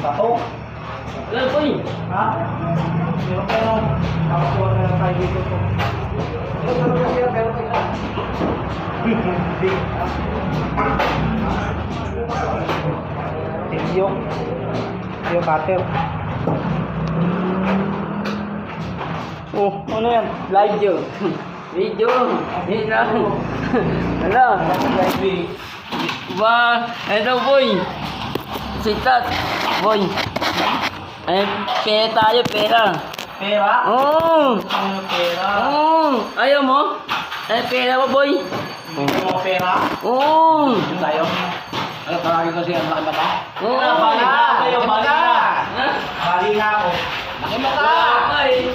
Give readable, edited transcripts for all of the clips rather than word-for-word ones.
Bato. Wala po yun. Ha? Meron ka lang. Nakakuha na lang tayo dito po. Hindi. Thank you. Yung cutter. Oh, ano yan? Video. Video. Yun lang. Ano? Ba, ito boy. Sitat. Boy. Ay, pera tayo, pera. Pera? Oo. Ano pera? Oo. Ayaw mo? Ay, pera mo, boy. Hindi mo pera? Oo. Yung tayo? Ano, tawagin ko siya, laki mata? Oo. Bali na ako kayo, bali na. Ha? Bali na ako. Laki mata! Wala ka eh.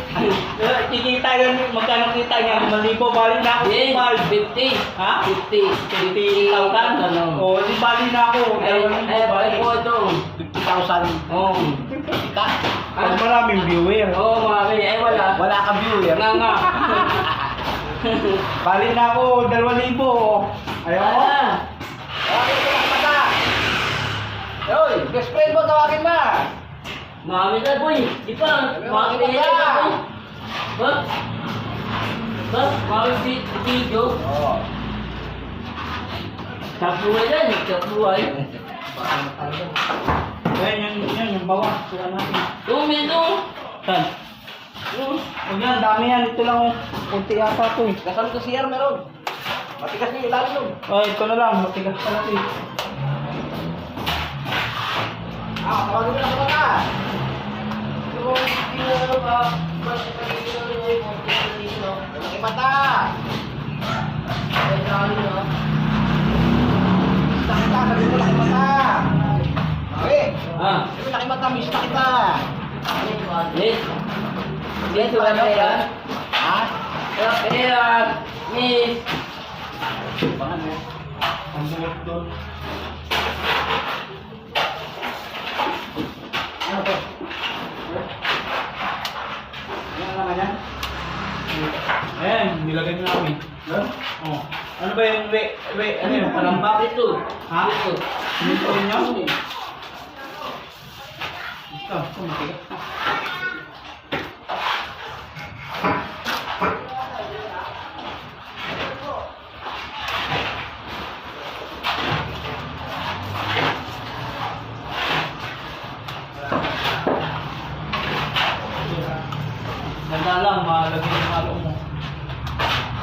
Kikita yan, magkano kita niya? 5,000, bali na ako. Yes, Mal. 50. Ha? 50. 50,000? Ano? Oo, di bali na ako. Ay, po ito. 50,000. Oo. Kita? Pag maraming viewer. Oo, mami. Ay, wala. Wala ka viewer. Nga nga. Bali na ako, 2,000. Ayaw mo? Ah. Tawagin ko lang mata. Yoy, best friend mo, tawagin mo. Mami na, boy. Di pa. Mami na yan, boy. Ba? Ba? Mami video. Oo. Kapuhay yan. Kapuhay. Ayan, yung bawang. Sila natin. Tumino. Saan? Huwag yan, dami yan. Ito lang, kunti yata ito eh. Kasal ko siya meron. Matigas niyo ilalim yun. Ay, ito na lang, matigas pa natin. Tawagin mo lang ka. Malaki mata. Mista kita, sabi mo laki mata. Okay. Ah. Sabi laki mata, mista kita. Yes. Dito ka na yan. Ha? Pera. Miss. Ang buot doon. Ano to? Ano naman yan? Ayan, nilagay nyo namin. Oh. Ano ba yung ano yung palambak? Ito. Ha? Ito. Ito nyo? Ito, matigas.